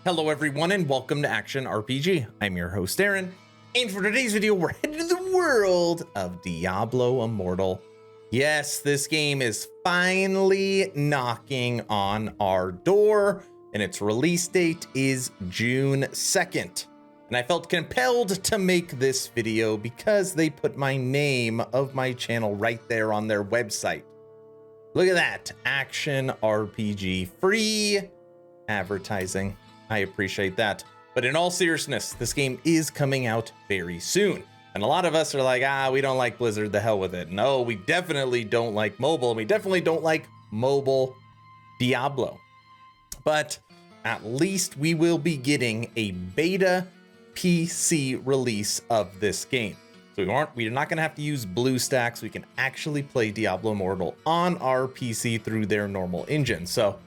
Hello everyone and welcome to Action RPG. I'm your host Aaron, and for today's video we're headed to the world of Diablo Immortal. Yes, this game is finally knocking on our door, and its release date is June 2nd. And I felt compelled to make this video because they put my name of my channel right there on their website. Look at that, Action RPG, free advertising. I appreciate that. But in all seriousness, this game is coming out very soon. And a lot of us are like, we don't like Blizzard, the hell with it. No, we definitely don't like mobile. And we definitely don't like mobile Diablo. But at least we will be getting a beta PC release of this game. So we're not going to have to use BlueStacks. We can actually play Diablo Immortal on our PC through their normal engine. So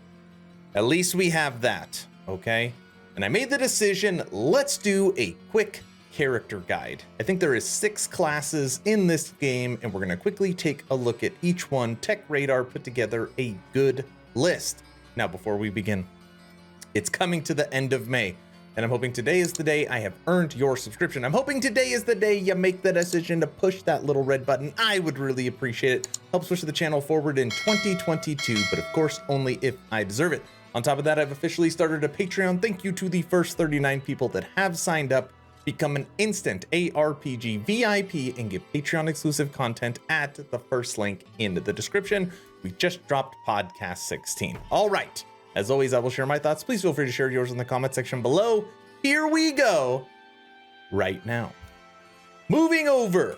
at least we have that. Okay, and I made the decision, let's do a quick character guide. I think there is 6 classes in this game, and we're gonna quickly take a look at each one. Tech Radar put together a good list. Now, before we begin, it's coming to the end of May, and I'm hoping today is the day I have earned your subscription. I'm hoping today is the day you make the decision to push that little red button. I would really appreciate it. Helps push the channel forward in 2022, but of course, only if I deserve it. On top of that, I've officially started a Patreon. Thank you to the first 39 people that have signed up. Become an instant ARPG VIP and get Patreon exclusive content at the first link in the description. We just dropped podcast 16. All right, as always, I will share my thoughts. Please feel free to share yours in the comment section below. Here we go right now. Moving over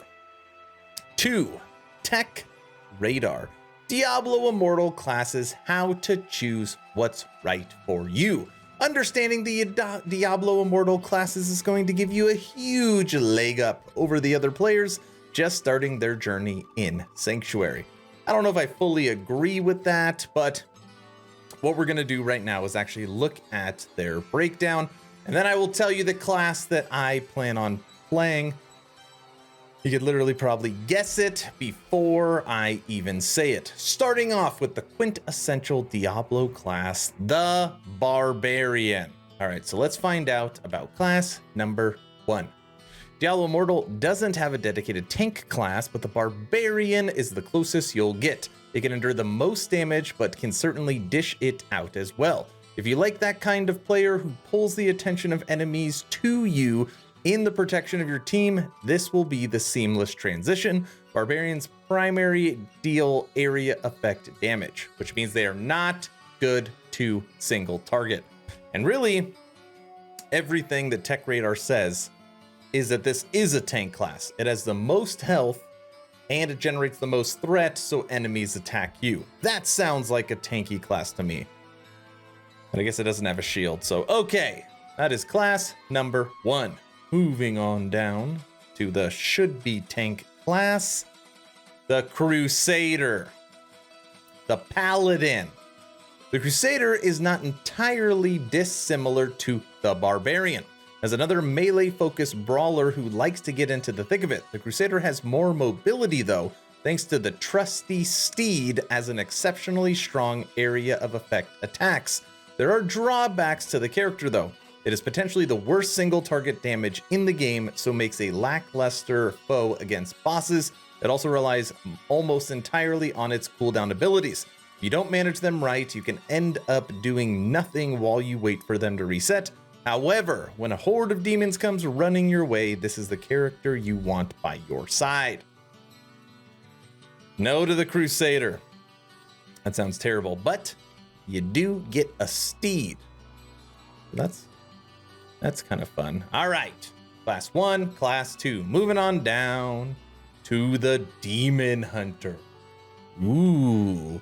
to Tech Radar. Diablo Immortal classes, how to choose what's right for you. Understanding the Diablo Immortal classes is going to give you a huge leg up over the other players just starting their journey in Sanctuary. I don't know if I fully agree with that, but what we're going to do right now is actually look at their breakdown, and then I will tell you the class that I plan on playing. You could literally probably guess it before I even say it. Starting off with the quintessential Diablo class, the Barbarian. All right, so let's find out about class number 1. Diablo Immortal doesn't have a dedicated tank class, but the Barbarian is the closest you'll get. It can endure the most damage, but can certainly dish it out as well. If you like that kind of player who pulls the attention of enemies to you, in the protection of your team, this will be the seamless transition. Barbarians primary deal area effect damage, which means they are not good to single target. And really, everything that Tech Radar says is that this is a tank class. It has the most health and it generates the most threat, so enemies attack you. That sounds like a tanky class to me. But I guess it doesn't have a shield, so okay. That is class number 1. Moving on down to the should-be tank class, the Crusader, the Paladin. The Crusader is not entirely dissimilar to the Barbarian. As another melee-focused brawler who likes to get into the thick of it, the Crusader has more mobility though, thanks to the trusty steed as an exceptionally strong area of effect attacks. There are drawbacks to the character though. It is potentially the worst single target damage in the game, so makes a lackluster foe against bosses. It also relies almost entirely on its cooldown abilities. If you don't manage them right, you can end up doing nothing while you wait for them to reset. However, when a horde of demons comes running your way, this is the character you want by your side. No to the Crusader. That sounds terrible, but you do get a steed. That's kind of fun. All right, class 1, class 2. Moving on down to the Demon Hunter. Ooh.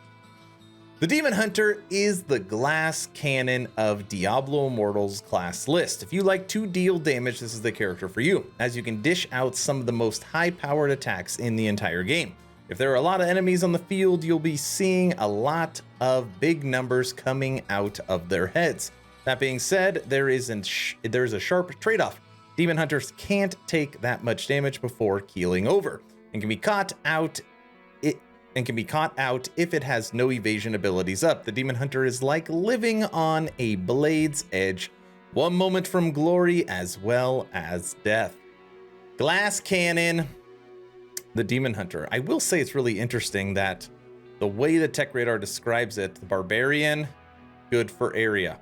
The Demon Hunter is the glass cannon of Diablo Immortal's class list. If you like to deal damage, this is the character for you, as you can dish out some of the most high-powered attacks in the entire game. If there are a lot of enemies on the field, you'll be seeing a lot of big numbers coming out of their heads. That being said, there is a sharp trade-off. Demon Hunters can't take that much damage before keeling over, and can be caught out if it has no evasion abilities up. The Demon Hunter is like living on a blade's edge, One moment from glory as well as death. Glass cannon, the demon hunter. I will say it's really interesting that the way the tech radar describes it, the barbarian, good for area.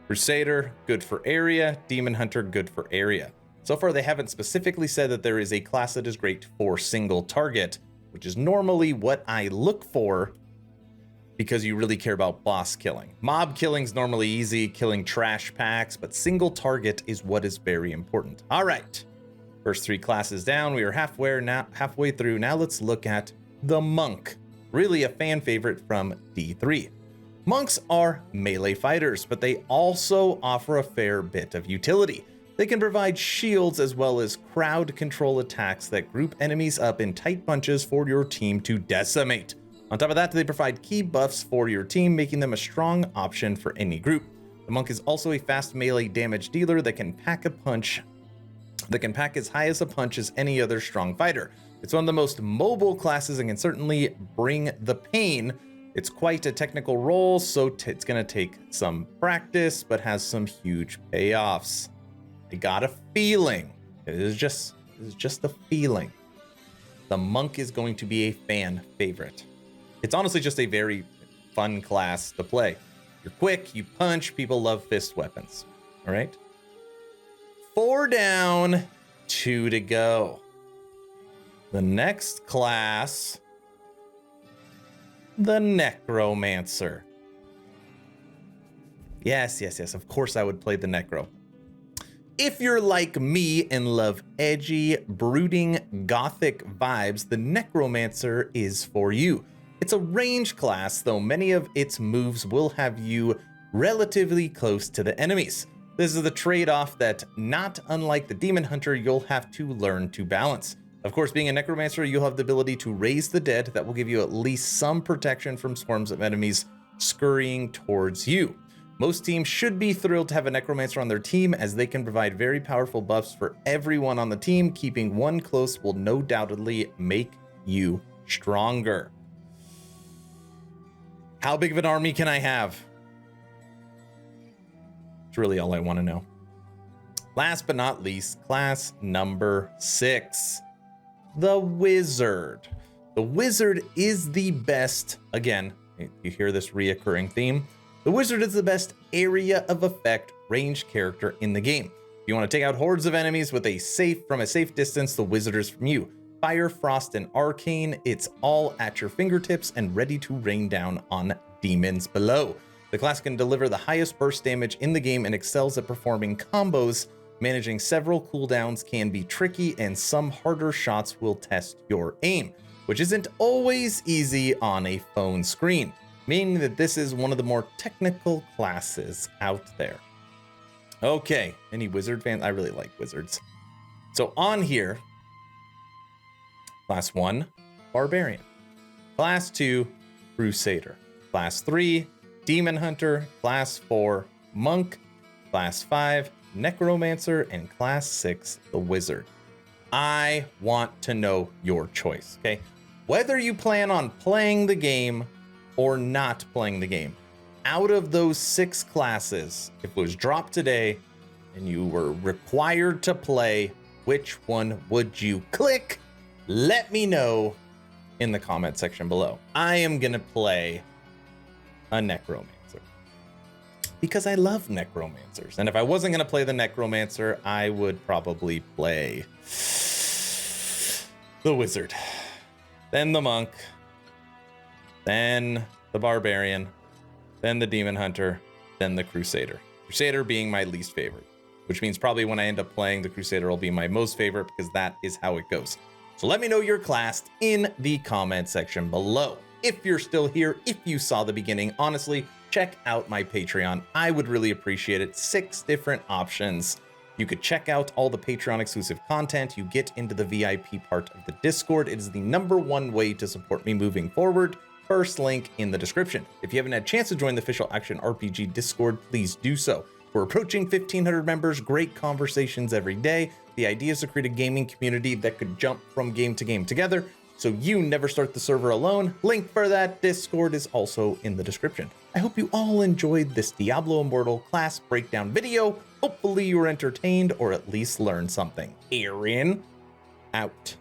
Crusader, good for area. Demon hunter, good for area. So far, they haven't specifically said that there is a class that is great for single target, which is normally what I look for because you really care about boss killing. Mob killing's normally easy, killing trash packs, but single target is what is very important. All right, first 3 classes down. We are halfway through. Now let's look at the monk. Really a fan favorite from D3. Monks are melee fighters, but they also offer a fair bit of utility. They can provide shields as well as crowd control attacks that group enemies up in tight bunches for your team to decimate. On top of that, they provide key buffs for your team, making them a strong option for any group. The monk is also a fast melee damage dealer that can pack as high as a punch as any other strong fighter. It's one of the most mobile classes and can certainly bring the pain. It's quite a technical role, so it's going to take some practice, but has some huge payoffs. I got a feeling, it is just a feeling, the monk is going to be a fan favorite. It's honestly just a very fun class to play. You're quick, you punch, people love fist weapons. All right. 4 down, 2 to go. The next class, the Necromancer. Yes, of course I would play the Necro. If you're like me and love edgy, brooding, gothic vibes, the Necromancer is for you. It's a range class, though many of its moves will have you relatively close to the enemies. This is the trade-off that, not unlike the Demon Hunter, you'll have to learn to balance. Of course, being a Necromancer, you'll have the ability to raise the dead that will give you at least some protection from swarms of enemies scurrying towards you. Most teams should be thrilled to have a Necromancer on their team, as they can provide very powerful buffs for everyone on the team. Keeping one close will no doubtedly make you stronger. How big of an army can I have? It's really all I want to know. Last but not least, class number 6, the Wizard. The Wizard is the best, again, you hear this reoccurring theme. The Wizard is the best area of effect ranged character in the game. If you want to take out hordes of enemies from a safe distance, the Wizard is from you. Fire, Frost, and Arcane, it's all at your fingertips and ready to rain down on demons below. The class can deliver the highest burst damage in the game and excels at performing combos. Managing several cooldowns can be tricky, and some harder shots will test your aim, which isn't always easy on a phone screen, meaning that this is one of the more technical classes out there. Okay, any Wizard fans? I really like Wizards. So on here, Class 1, Barbarian. Class 2, Crusader. Class 3, Demon Hunter. Class 4, Monk. Class 5, Necromancer. And Class 6, the Wizard. I want to know your choice, okay? Whether you plan on playing the game or not playing the game, out of those 6 classes, if it was dropped today and you were required to play, which one would you click? Let me know in the comment section below. I am gonna play a Necromancer because I love Necromancers. And if I wasn't gonna play the Necromancer, I would probably play the Wizard, then the Monk, then the Barbarian, then the Demon Hunter, then the Crusader. Crusader being my least favorite, which means probably when I end up playing the Crusader will be my most favorite, because that is how it goes. So let me know your class in the comment section below. If you're still here, if you saw the beginning, honestly, check out my Patreon. I would really appreciate it. 6 different options. You could check out all the Patreon exclusive content. You get into the VIP part of the Discord. It is the #1 way to support me moving forward. First link in the description. If you haven't had a chance to join the official Action RPG Discord, please do so. We're approaching 1,500 members, great conversations every day. The idea is to create a gaming community that could jump from game to game together. so you never start the server alone. Link for that Discord is also in the description. I hope you all enjoyed this Diablo Immortal class breakdown video. Hopefully you were entertained or at least learned something. Aaron, out.